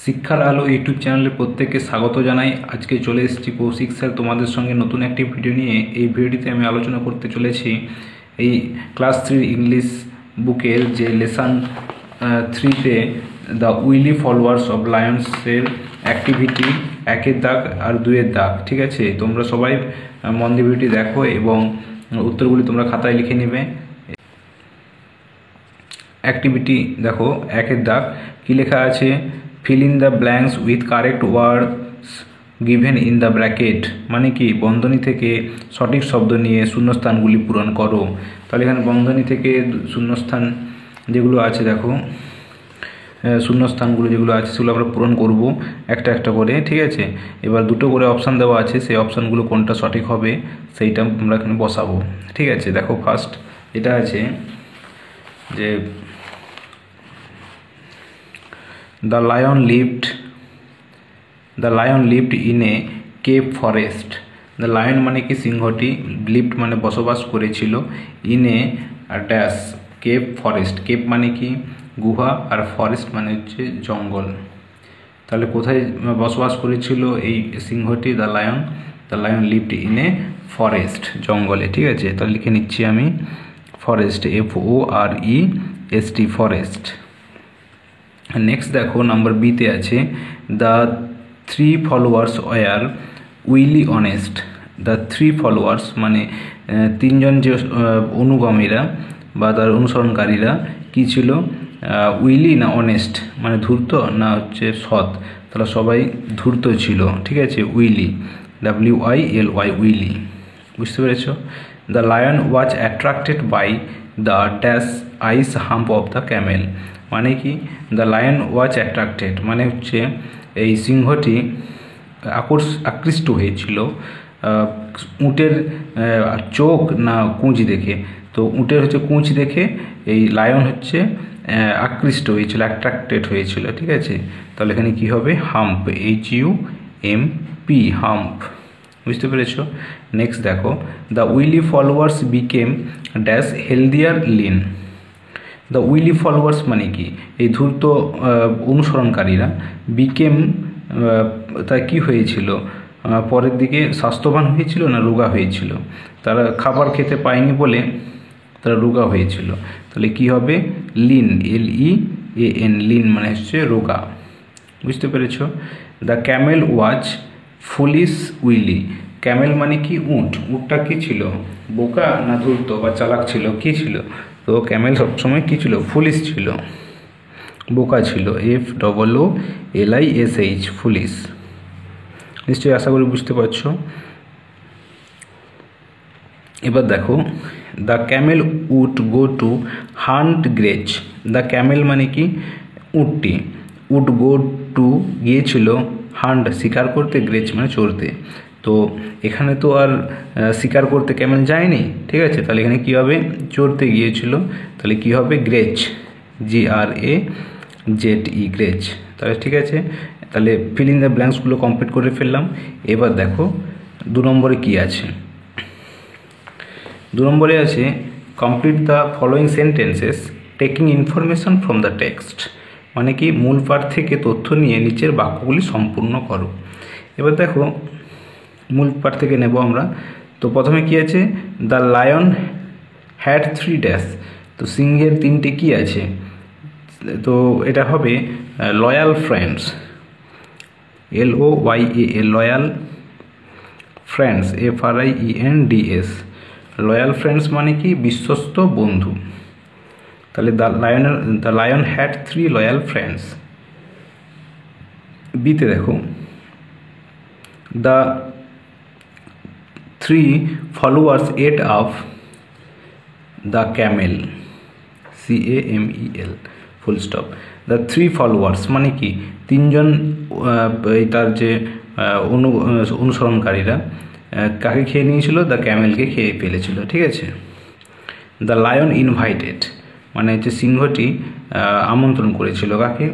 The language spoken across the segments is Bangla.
শিক্ষার আলো ইউটিউব চ্যানেলে প্রত্যেককে স্বাগত জানাই। আজকে চলে এসেছি কৌশিক স্যার তোমাদের সঙ্গে নতুন একটি ভিডিও নিয়ে। এই ভিডিওটিতে আমি আলোচনা করতে চলেছি এই ক্লাস 3 ইংলিশ বুকের যে লেসন 3তে দ্য উইলি ফলোয়ার্স অফ লায়ন্সের অ্যাক্টিভিটি 1-এর দাগ আর 2-এর দাগ। ঠিক আছে, তোমরা সবাই মন দিয়ে ভিডিওটি দেখো এবং উত্তরগুলি তোমরা খাতায় লিখে নেবে। অ্যাক্টিভিটি দেখো 1-এর দাগ কী লেখা আছে, fill in the blanks with correct words given in the bracket, মানে কি বন্ধনী থেকে সঠিক শব্দ নিয়ে শূন্যস্থানগুলি পূরণ করো। তাহলে এখানে বন্ধনী থেকে শূন্যস্থান যেগুলো আছে দেখো, শূন্যস্থানগুলো যেগুলো আছে সেগুলো আমরা পূরণ করব একটা একটা করে। ঠিক আছে, এবার দুটো করে অপশান দেওয়া আছে, সেই অপশানগুলো কোনটা সঠিক হবে সেইটা আমরা এখানে বসাবো। ঠিক আছে, দেখো ফার্স্ট এটা আছে যে The lion lived in a cave forest. The lion মানে কি সিংহটি, lived মানে বসবাস করেছিল, in a dash cave forest. cave মানে কি গুহা আর ফরেস্ট মানে হচ্ছে জঙ্গল। তাহলে কোথায় বসবাস করেছিল এই সিংহটি? The lion lived in a forest, জঙ্গলে। ঠিক আছে, তাহলে লিখে নিচ্ছি আমি ফরেস্ট, FOREST, ফরেস্ট। নেক্সট দেখো নাম্বার বিতে আছে the 3 followers were wily honest. The 3 followers মানে তিনজন যে অনুগামীরা বা তার অনুসরণকারীরা কি ছিল? উইলি না অনেস্ট, মানে ধূর্ত না হচ্ছে সৎ? তারা সবাই ধূর্ত ছিল। ঠিক আছে, উইলি, WILY, উইলি। বুঝতে পেরেছ? The lion was attracted by the dash ice hump of the camel, মানে কি দ্য লায়ন ওয়াজ অ্যাট্রাক্টেড মানে হচ্ছে এই সিংহটি আকৃষ্ট হয়েছিল উটের চোখ না কুঁচ দেখে। তো উটের হচ্ছে কুঁচ দেখে এই লায়ন হচ্ছে আকৃষ্ট হয়েছিল, অ্যাট্রাক্টেড হয়েছিল। ঠিক আছে, তাহলে এখানে কি হবে? Hump, HUMP, hump. বুঝতে পেরেছ? নেক্সট দেখো the wily followers became dash healthier lean. The wily followers মানে কি এই ধূর্ত অনুসরণকারীরা বিকেম তার কী হয়েছিল? পরের দিকে স্বাস্থ্যবান হয়েছিল না রোগা হয়েছিল? তারা খাবার খেতে পায়নি বলে তারা রোগা হয়েছিল। তাহলে কি হবে? লিন, LEAN, লিন মানে হচ্ছে রোগা। বুঝতে পেরেছ? The camel was foolish wily. Camel মানে কি উট। উটটা কী ছিল? বোকা না ধূর্ত বা চালাক ছিল? কী ছিল? তো ক্যামেল সবসময় কী ছিল? ফুলিশ ছিল, বোকা ছিল, FOOLISH, ফুলিশ। নিশ্চয়ই আশা করি বুঝতে পারছো। এবার দেখো the camel would go to hunt গ্রেচ। দ্য ক্যামেল মানে কি উটটি, উড গো টু গিয়েছিল, হান্ট শিকার করতে, গ্রেচ মানে চড়তে। তো এখানে তো আর শিকার করতে ক্যামেল যায়নি। ঠিক আছে, তাহলে এখানে কী হবে? চড়তে গিয়েছিল, তাহলে কী হবে? গ্রেচ, GRAZE, গ্রেচ। তাহলে ঠিক আছে, তাহলে ফিল ইন দ্য ব্ল্যাঙ্কসগুলো কমপ্লিট করে ফেললাম। এবার দেখো 2 নম্বরে কী আছে। 2 নম্বরে আছে complete the following sentences taking information from the text, মানে কি মূল পাঠ থেকে তথ্য নিয়ে নিচের বাক্যগুলি সম্পূর্ণ করো। এবার দেখো মূল পাঠ থেকে নেব আমরা। তো প্রথমে কি আছে? The lion had 3 dash. তো সিংহের 3টে কি আছে? তো এটা হবে loyal friends, LOYAL, loyal friends, FRIENDS। Loyal friends মানে কি বিশ্বস্ত বন্ধু। তাহলে the lion had 3 loyal friends. বিতে দেখো the 3 followers ate up the camel, CAMEL, full stop. The 3 followers মানে কি তিনজন তার যে অনুসরণকারীরা কাকে খেয়ে নিয়েছিল? দ্য ক্যামেলকে খেয়ে ফেলেছিল। ঠিক আছে, দ্য লায়ন ইনভাইটেড মানে হচ্ছে সিংহটি আমন্ত্রণ করেছিল কাকে?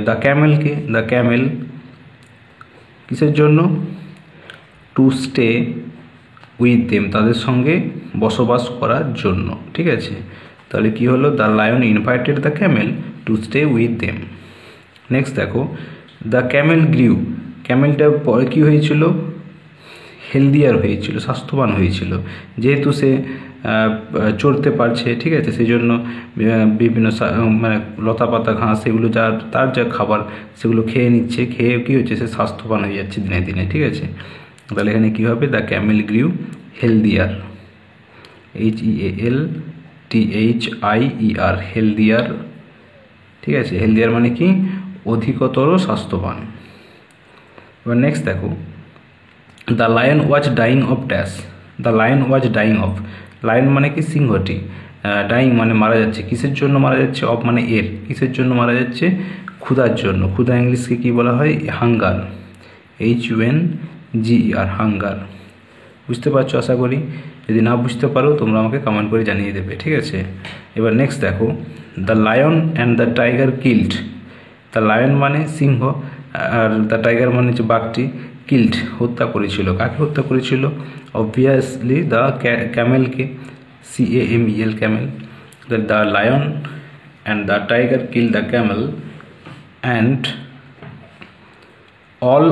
দ্য ক্যামেলকে। দ্য ক্যামেল কিসের জন্য? টু স্টে উইথ দেম, তাদের সঙ্গে বসবাস করার জন্য। ঠিক আছে, তাহলে কি হলো? The lion invited the camel to stay with them. Next দেখো, দ্য ক্যামেল গ্রিউ, ক্যামেলটা পরে কী হয়েছিল, হেলদিয়ার হয়েছিল, স্বাস্থ্যবান হয়েছিল, যেহেতু সে চড়তে পারছে, ঠিক আছে, সেই জন্য বিভিন্ন মানে লতা পাতা ঘাস এগুলো তার যা খাবার সেগুলো খেয়ে নিচ্ছে, খেয়ে কী হচ্ছে, সে স্বাস্থ্যবান হয়ে যাচ্ছে দিনে দিনে, ঠিক আছে। তাহলে এখানে কী হবে, the camel গ্রিউ healthier, HELTHIER, healthier, ঠিক আছে। হেলদিয়ার মানে কি, অধিকতর স্বাস্থ্যবান। এবার নেক্সট দেখো, the lion was dying of dash, the lion was dying of, lion মানে কি সিংহটি, ডাইং মানে মারা যাচ্ছে, কিসের জন্য মারা যাচ্ছে, অফ মানে এর, কিসের জন্য মারা যাচ্ছে, ক্ষুধার জন্য। ক্ষুধা ইংলিশকে কী বলা হয়, হাঙ্গার, HUNGER, হাঙ্গার। বুঝতে পারছো আশা করি, যদি না বুঝতে পারো তোমরা আমাকে কমেন্ট করে জানিয়ে দেবে, ঠিক আছে। এবার নেক্সট দেখো, the lion and the tiger killed, the lion মানে সিংহ আর দ্য টাইগার মানে হচ্ছে বাঘটি, কিল্ড হত্যা করেছিল, কাকে হত্যা করেছিল, অবভিয়াসলি দ্য ক্যামেলকে, CAMEL, camel. The lion and the tiger kill the camel and all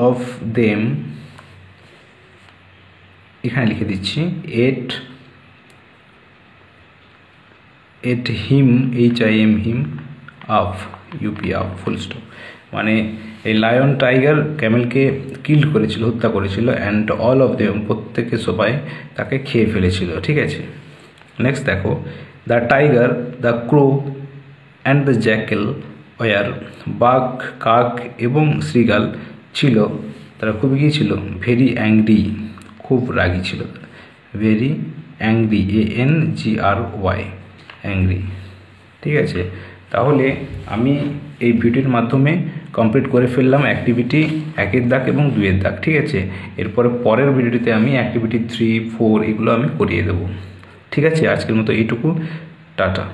of them এখানে লিখে দিচ্ছি, ate him, HIM up, full stop। মানে এই লায়ন টাইগার ক্যামেলকে কিল্ড করেছিল, হত্যা করেছিল, অ্যান্ড অল অফ দেম, প্রত্যেকে সবাই তাকে খেয়ে ফেলেছিল, ঠিক আছে। নেক্সট দেখো, the tiger, the crow and the jackal were, বাঘ, কাক এবং শ্রীগাল ছিল, তারা খুবই কী ছিল, ভেরি অ্যাংরি, খুব রাগী ছিল, ভেরি অ্যাংরি, ANGRY, অ্যাংরি, ঠিক আছে। তাহলে আমি এই ভিডিওর মাধ্যমে কমপ্লিট করে ফেললাম অ্যাক্টিভিটি 1-এর দাগ এবং 2-এর দাগ, ঠিক আছে। এরপরে পরের ভিডিওটিতে আমি অ্যাক্টিভিটি 3, 4 এগুলো আমি করিয়ে দেবো, ঠিক আছে। আজকের মতো এইটুকু, টাটা।